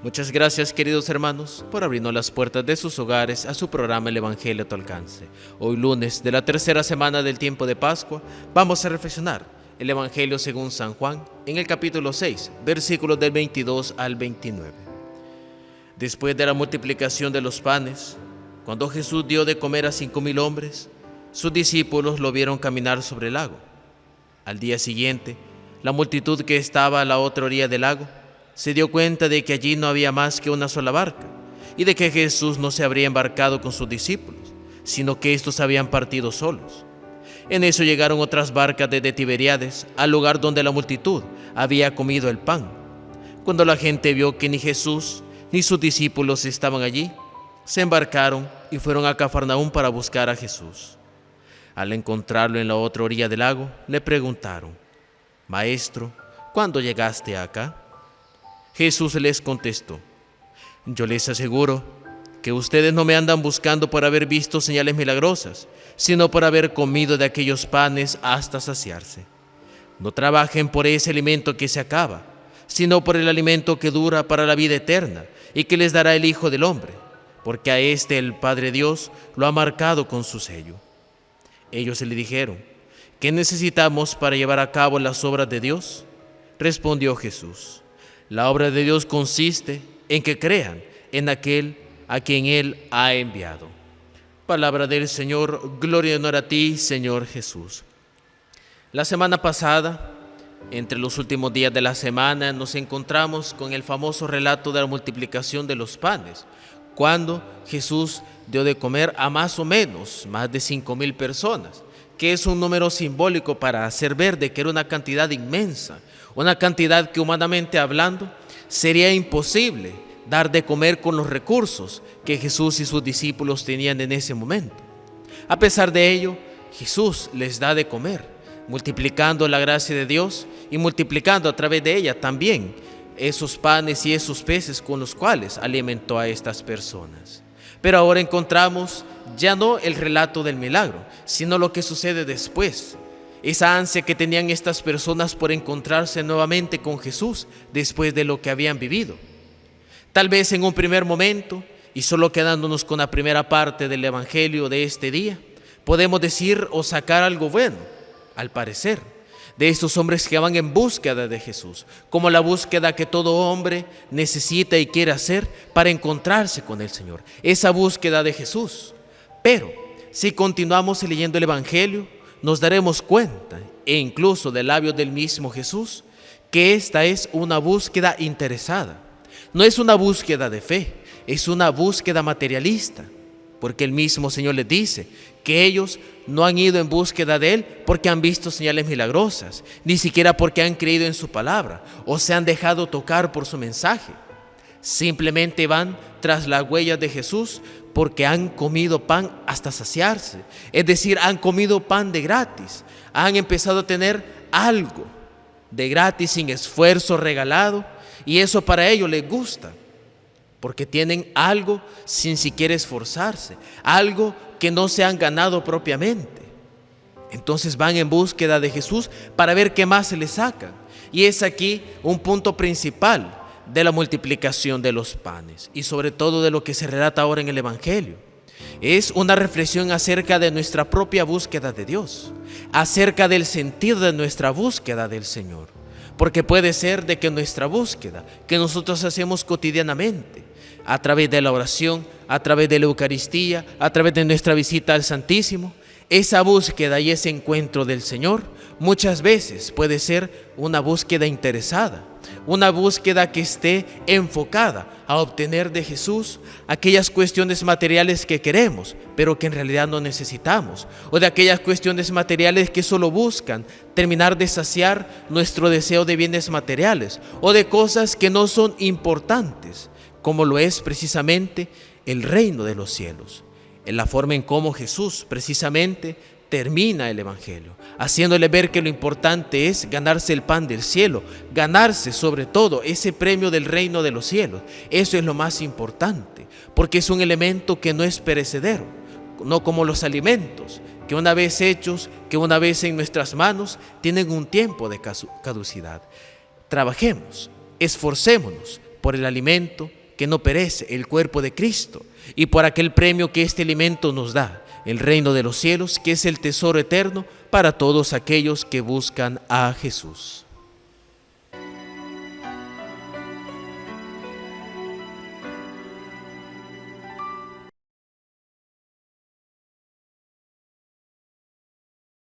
Muchas gracias, queridos hermanos, por abrirnos las puertas de sus hogares a su programa El Evangelio a tu alcance. Hoy lunes de la tercera semana del tiempo de Pascua, vamos a reflexionar el Evangelio según San Juan en el capítulo 6, versículos del 22 al 29. Después de la multiplicación de los panes, cuando Jesús dio de comer a 5,000 hombres, sus discípulos lo vieron caminar sobre el lago. Al día siguiente, la multitud que estaba a la otra orilla del lago se dio cuenta de que allí no había más que una sola barca y de que Jesús no se habría embarcado con sus discípulos, sino que estos habían partido solos. En eso llegaron otras barcas desde Tiberíades al lugar donde la multitud había comido el pan. Cuando la gente vio que ni Jesús ni sus discípulos estaban allí, se embarcaron y fueron a Cafarnaúm para buscar a Jesús. Al encontrarlo en la otra orilla del lago, le preguntaron: «Maestro, ¿cuándo llegaste acá?». Jesús les contestó: «Yo les aseguro que ustedes no me andan buscando por haber visto señales milagrosas, sino por haber comido de aquellos panes hasta saciarse. No trabajen por ese alimento que se acaba, sino por el alimento que dura para la vida eterna y que les dará el Hijo del Hombre, porque a este el Padre Dios lo ha marcado con su sello». Ellos le dijeron: «¿Qué necesitamos para llevar a cabo las obras de Dios?». Respondió Jesús: «La obra de Dios consiste en que crean en aquel a quien Él ha enviado». Palabra del Señor, gloria y honor a ti, Señor Jesús. La semana pasada, entre los últimos días de la semana, nos encontramos con el famoso relato de la multiplicación de los panes, cuando Jesús dio de comer a más o menos más de 5,000 personas, que es un número simbólico para hacer ver de que era una cantidad inmensa, una cantidad que humanamente hablando sería imposible dar de comer con los recursos que Jesús y sus discípulos tenían en ese momento. A pesar de ello, Jesús les da de comer, multiplicando la gracia de Dios y multiplicando a través de ella también esos panes y esos peces con los cuales alimentó a estas personas. Pero ahora encontramos ya no el relato del milagro, sino lo que sucede después. Esa ansia que tenían estas personas por encontrarse nuevamente con Jesús después de lo que habían vivido. Tal vez en un primer momento, y solo quedándonos con la primera parte del Evangelio de este día, podemos decir o sacar algo bueno, al parecer, de estos hombres que van en búsqueda de Jesús, como la búsqueda que todo hombre necesita y quiere hacer para encontrarse con el Señor, esa búsqueda de Jesús. Pero si continuamos leyendo el Evangelio, nos daremos cuenta, e incluso de labios del mismo Jesús, que esta es una búsqueda interesada. No es una búsqueda de fe, es una búsqueda materialista, porque el mismo Señor les dice que ellos no han ido en búsqueda de Él porque han visto señales milagrosas, ni siquiera porque han creído en su palabra o se han dejado tocar por su mensaje. Simplemente van tras las huellas de Jesús porque han comido pan hasta saciarse, es decir, han comido pan de gratis, han empezado a tener algo de gratis sin esfuerzo regalado, y eso para ellos les gusta, porque tienen algo sin siquiera esforzarse, algo que no se han ganado propiamente. Entonces van en búsqueda de Jesús para ver qué más se les saca, y es aquí un punto principal de la multiplicación de los panes y sobre todo de lo que se relata ahora en el Evangelio. Es una reflexión acerca de nuestra propia búsqueda de Dios, acerca del sentido de nuestra búsqueda del Señor, porque puede ser de que nuestra búsqueda que nosotros hacemos cotidianamente, a través de la oración, a través de la Eucaristía, a través de nuestra visita al Santísimo, esa búsqueda y ese encuentro del Señor muchas veces puede ser una búsqueda interesada, una búsqueda que esté enfocada a obtener de Jesús aquellas cuestiones materiales que queremos, pero que en realidad no necesitamos, o de aquellas cuestiones materiales que solo buscan terminar de saciar nuestro deseo de bienes materiales, o de cosas que no son importantes, como lo es precisamente el reino de los cielos, en la forma en cómo Jesús precisamente termina el Evangelio, haciéndole ver que lo importante es ganarse el pan del cielo, ganarse sobre todo ese premio del reino de los cielos. Eso es lo más importante, porque es un elemento que no es perecedero, no como los alimentos, que una vez hechos, que una vez en nuestras manos, tienen un tiempo de caducidad. Trabajemos, esforcémonos por el alimento que no perece, el cuerpo de Cristo, y por aquel premio que este alimento nos da, el reino de los cielos, que es el tesoro eterno para todos aquellos que buscan a Jesús.